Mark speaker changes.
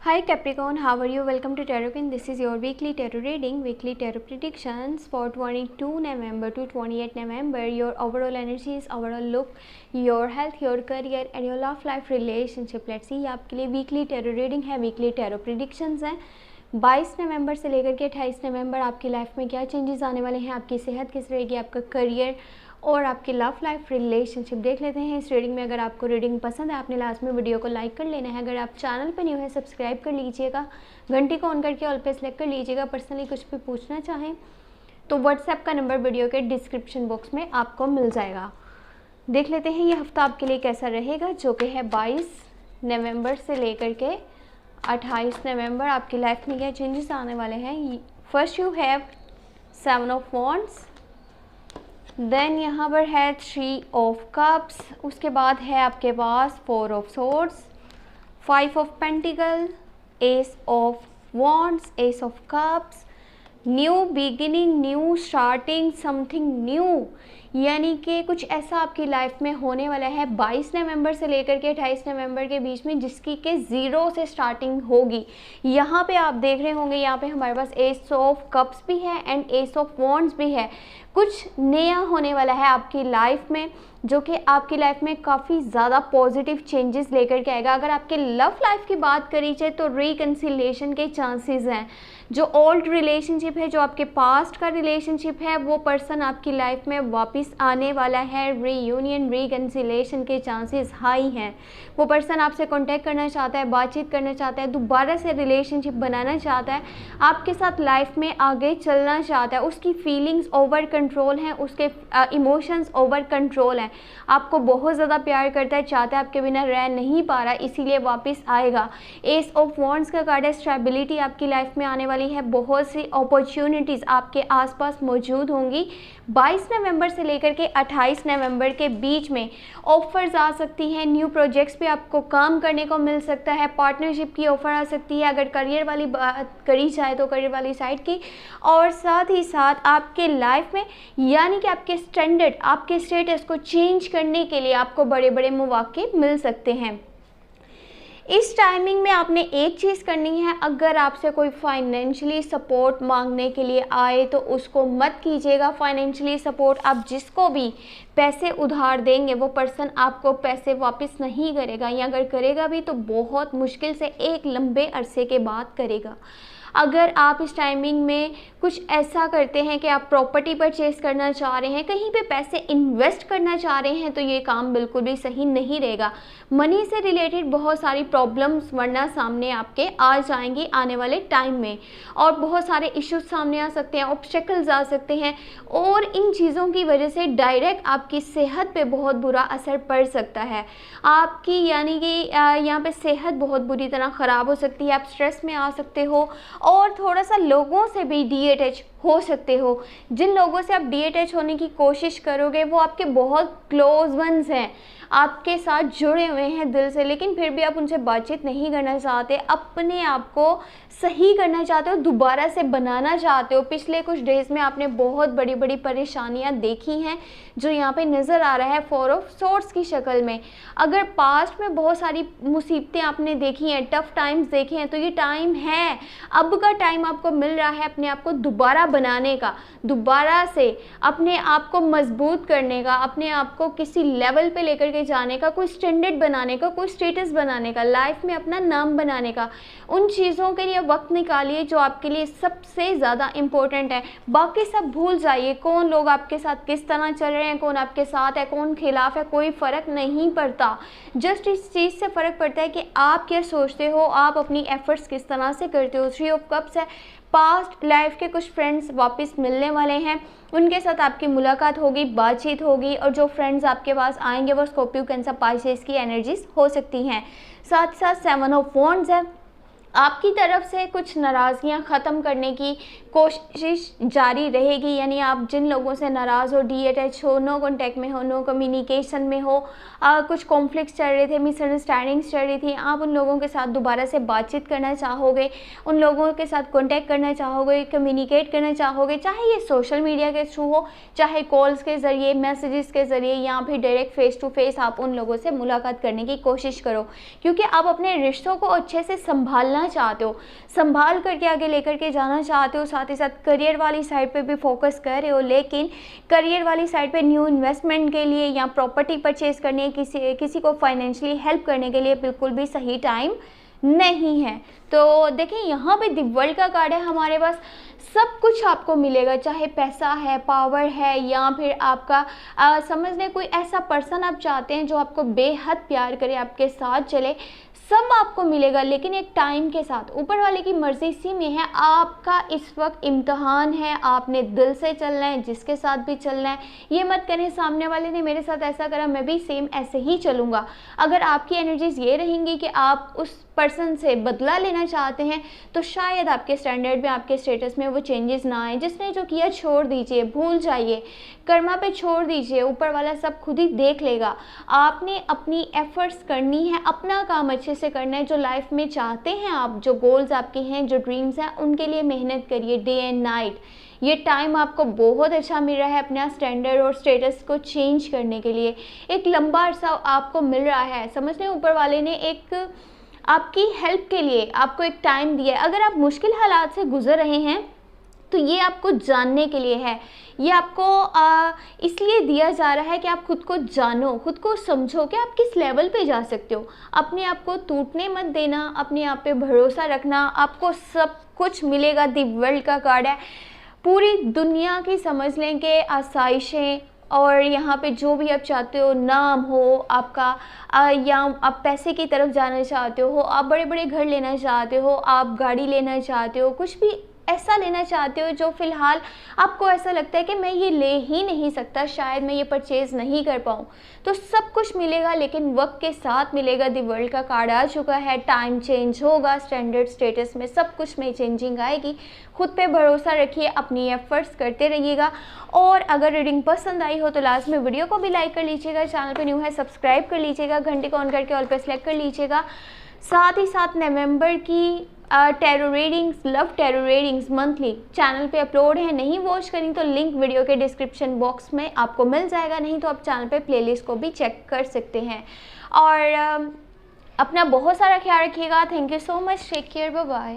Speaker 1: Hi Capricorn, how are you? Welcome to Tarot. This is your weekly tarot reading, weekly tarot predictions for 22 November to 28 November. Your overall energies, overall look, your health, your career and your love life relationship. Let's see, आपके लिए weekly tarot reading है, weekly tarot predictions हैं। 22 नवंबर से लेकर के 28 नवंबर आपकी life में क्या चेंजेस आने वाले हैं, आपकी सेहत किस रहेगी, आपका करियर और आपकी लव लाइफ रिलेशनशिप देख लेते हैं इस रीडिंग में। अगर आपको रीडिंग पसंद है आपने लास्ट में वीडियो को लाइक कर लेना है। अगर आप चैनल पर न्यू है सब्सक्राइब कर लीजिएगा, घंटी को ऑन करके ऑल पे सेलेक्ट कर लीजिएगा। पर्सनली कुछ भी पूछना चाहें तो व्हाट्सएप का नंबर वीडियो के डिस्क्रिप्शन बॉक्स में आपको मिल जाएगा। देख लेते हैं ये हफ्ता आपके लिए कैसा रहेगा, जो कि है 22 नवंबर से लेकर के 28 नवंबर। आपकी लाइफ में क्या चेंजेस आने वाले हैं। First you have 7 of wands, then यहाँ पर है 3 ऑफ कप्स, उसके बाद है आपके पास 4 of swords, 5 of pentacle, S of wands, S of cups. New beginning, new starting, something new, यानी कि कुछ ऐसा आपकी लाइफ में होने वाला है 22 नवंबर से लेकर के 28 नवंबर के बीच में, जिसकी के ज़ीरो से स्टार्टिंग होगी। यहाँ पे आप देख रहे होंगे, यहाँ पे हमारे पास एस ऑफ कप्स भी है एंड एस ऑफ वॉन्ड्स भी है। कुछ नया होने वाला है आपकी लाइफ में, जो कि आपकी लाइफ में काफ़ी ज़्यादा पॉजिटिव चेंजेस लेकर के आएगा। अगर आपके लव लाइफ की बात करी जाए तो रिकन्सिलेशन के चांसेस हैं। जो ओल्ड रिलेशनशिप है, जो आपके पास्ट का रिलेशनशिप है, वो पर्सन आपकी लाइफ में वापस आने वाला है। रीयूनियन, रिकन्सिलेशन के चांसेस हाई हैं। वो पर्सन आपसे कांटेक्ट करना चाहता है, बातचीत करना चाहता है, दोबारा से रिलेशनशिप बनाना चाहता है, आपके साथ लाइफ में आगे चलना चाहता है। उसकी फीलिंग्स ओवर कंट्रोल हैं, उसके इमोशंस ओवर कंट्रोल हैं। आपको बहुत ज़्यादा प्यार करता है, चाहता है आपके बिना रह नहीं पा रहा, इसीलिए वापस आएगा। एस ऑफ वॉन्ड्स का कार्ड है, स्टेबिलिटी आपकी लाइफ में आने वाली है। बहुत सी अपॉर्चुनिटीज़ आपके आसपास मौजूद होंगी। 22 नवंबर से लेकर के 28 नवंबर के बीच में ऑफर्स आ सकती हैं, न्यू प्रोजेक्ट्स पे आपको काम करने को मिल सकता है, पार्टनरशिप की ऑफ़र आ सकती है। अगर करियर वाली बात करी जाए तो करियर वाली साइड की, और साथ ही साथ आपके लाइफ में यानी कि आपके स्टैंडर्ड, आपके स्टेटस को चेंज करने के लिए आपको बड़े बड़े मौके मिल सकते हैं। इस टाइमिंग में आपने एक चीज़ करनी है, अगर आपसे कोई फाइनेंशियली सपोर्ट मांगने के लिए आए तो उसको मत कीजिएगा। फाइनेंशियली सपोर्ट आप जिसको भी पैसे उधार देंगे वो पर्सन आपको पैसे वापस नहीं करेगा, या अगर करेगा भी तो बहुत मुश्किल से एक लंबे अरसे के बाद करेगा। अगर आप इस टाइमिंग में कुछ ऐसा करते हैं कि आप प्रॉपर्टी परचेज करना चाह रहे हैं, कहीं पे पैसे इन्वेस्ट करना चाह रहे हैं, तो ये काम बिल्कुल भी सही नहीं रहेगा। मनी से रिलेटेड बहुत सारी प्रॉब्लम्स वरना सामने आपके आ जाएंगी आने वाले टाइम में, और बहुत सारे इश्यूज सामने आ सकते हैं, ऑब्स्टेकल्स आ सकते हैं, और इन चीज़ों की वजह से डायरेक्ट आपकी सेहत पे बहुत बुरा असर पड़ सकता है। आपकी यानी कि यहाँ पे सेहत बहुत बुरी तरह ख़राब हो सकती है, आप स्ट्रेस में आ सकते हो, और थोड़ा सा लोगों से भी डीअटैच हो सकते हो। जिन लोगों से आप डीअटैच होने की कोशिश करोगे वो आपके बहुत क्लोज वंस हैं, आपके साथ जुड़े हुए हैं दिल से, लेकिन फिर भी आप उनसे बातचीत नहीं करना चाहते, अपने आप को सही करना चाहते हो, दोबारा से बनाना चाहते हो। पिछले कुछ डेज में आपने बहुत बड़ी बड़ी परेशानियां देखी हैं, जो यहाँ पे नज़र आ रहा है 4 ऑफ सोर्ड्स की शक्ल में। अगर पास्ट में बहुत सारी मुसीबतें आपने देखी हैं, टफ टाइम्स देखे हैं, तो ये टाइम है, अब का टाइम आपको मिल रहा है अपने आप को दोबारा बनाने का, दोबारा से अपने आप को मजबूत करने का, अपने आप को किसी लेवल पे लेकर के जाने का, कोई स्टैंडर्ड बनाने का, कोई स्टेटस बनाने का, लाइफ में अपना नाम बनाने का। उन चीज़ों के लिए वक्त निकालिए जो आपके लिए सबसे ज़्यादा इम्पोर्टेंट है। बाकी सब भूल जाइए, कौन लोग आपके साथ किस तरह चल रहे हैं, कौन आपके साथ है, कौन खिलाफ है, कोई फ़र्क नहीं पड़ता। जस्ट इस चीज़ से फ़र्क पड़ता है कि आप क्या सोचते हो, आप अपनी एफर्ट्स किस तरह से करते हो। 3 ऑफ कप्स है, पास्ट लाइफ के कुछ फ्रेंड्स वापस मिलने वाले हैं, उनके साथ आपकी मुलाकात होगी, बातचीत होगी, और जो फ्रेंड्स आपके पास आएंगे वो स्कॉर्पियो, कैंसर, पाइसेस की एनर्जीज हो सकती हैं। साथ साथ 7 ऑफ वॉन्ड्स है, आपकी तरफ से कुछ नाराज़गियाँ ख़त्म करने की कोशिश जारी रहेगी, यानी आप जिन लोगों से नाराज़ हो, डीअटैच हो, नो कॉन्टैक्ट में हो, नो कम्युनिकेशन में हो, कुछ कॉन्फ्लिक्ट्स चल रहे थे, मिसअंडरस्टैंडिंग्स चल रही थी, आप उन लोगों के साथ दोबारा से बातचीत करना चाहोगे, उन लोगों के साथ कॉन्टैक्ट करना चाहोगे, कम्युनिकेट करना चाहोगे, चाहे ये सोशल मीडिया के थ्रू हो, चाहे कॉल्स के ज़रिए, मैसेजेस के ज़रिए, या फिर डायरेक्ट फेस टू फेस आप उन लोगों से मुलाकात करने की कोशिश करो, क्योंकि आप अपने रिश्तों को अच्छे से संभालना बढ़ाना चाहते हो, संभाल करके आगे लेकर के जाना चाहते हो, साथ ही साथ करियर वाली साइड पे भी फोकस कर रहे हो, लेकिन करियर वाली साइड पे न्यू इन्वेस्टमेंट के लिए या प्रॉपर्टी परचेज करने, किसी को फाइनेंशियली हेल्प करने के लिए बिल्कुल भी सही टाइम नहीं है। तो देखिए यहाँ पे द वर्ल्ड का कार्ड है हमारे पास। सब कुछ आपको मिलेगा, चाहे पैसा है, पावर है, या फिर आपका समझ लें कोई ऐसा पर्सन आप चाहते हैं जो आपको बेहद प्यार करे, आपके साथ चले, सब आपको मिलेगा, लेकिन एक टाइम के साथ। ऊपर वाले की मर्जी इसी में है। आपका इस वक्त इम्तहान है, आपने दिल से चलना है, जिसके साथ भी चलना है। ये मत करें सामने वाले ने मेरे साथ ऐसा करा, मैं भी सेम ऐसे ही चलूँगा। अगर आपकी एनर्जीज ये रहेंगी कि आप उस पर्सन से बदला लेना चाहते हैं, तो शायद आपके स्टैंडर्ड में, आपके स्टेटस में वो चेंजेस ना आए। जिसने जो किया छोड़ दीजिए, भूल जाइए, कर्मा पे छोड़ दीजिए, ऊपर वाला सब खुद ही देख लेगा। आपने अपनी एफर्ट्स करनी है, अपना काम अच्छे से करना है। जो लाइफ में चाहते हैं आप, जो गोल्स आपके हैं, जो ड्रीम्स हैं, उनके लिए मेहनत करिए डे एंड नाइट। ये टाइम आपको बहुत अच्छा मिल रहा है अपना स्टैंडर्ड और स्टेटस को चेंज करने के लिए। एक लंबा अरसा आपको मिल रहा है, समझ लें ऊपर वाले ने एक आपकी हेल्प के लिए आपको एक टाइम दिया है। अगर आप मुश्किल हालात से गुजर रहे हैं तो ये आपको जानने के लिए है, ये आपको इसलिए दिया जा रहा है कि आप खुद को जानो, खुद को समझो कि आप किस लेवल पे जा सकते हो। अपने आप को टूटने मत देना, अपने आप पे भरोसा रखना, आपको सब कुछ मिलेगा। द वर्ल्ड का कार्ड है, पूरी दुनिया की समझ लें कि आसाइशें, और यहाँ पे जो भी आप चाहते हो, नाम हो आपका, या आप पैसे की तरफ जाना चाहते हो, आप बड़े बड़े घर लेना चाहते हो, आप गाड़ी लेना चाहते हो, कुछ भी ऐसा लेना चाहते हो जो फ़िलहाल आपको ऐसा लगता है कि मैं ये ले ही नहीं सकता, शायद मैं ये परचेज़ नहीं कर पाऊँ, तो सब कुछ मिलेगा, लेकिन वक्त के साथ मिलेगा। द वर्ल्ड का कार्ड आ चुका है, टाइम चेंज होगा, स्टैंडर्ड स्टेटस में सब कुछ में चेंजिंग आएगी। खुद पे भरोसा रखिए, अपनी एफर्ट्स करते रहिएगा। और अगर रीडिंग पसंद आई हो तो लास्ट में वीडियो को भी लाइक कर लीजिएगा, चैनल पे न्यू है सब्सक्राइब कर लीजिएगा, घंटे को ऑन करके ऑल पे सेलेक्ट कर लीजिएगा। साथ ही साथ नवंबर की tarot readings, love tarot readings monthly channel पे अपलोड है, नहीं वॉच करी तो लिंक वीडियो के डिस्क्रिप्शन बॉक्स में आपको मिल जाएगा, नहीं तो आप चैनल पे प्लेलिस्ट को भी चेक कर सकते हैं। और अपना बहुत सारा ख्याल रखिएगा। Thank you so much, take care, bye bye.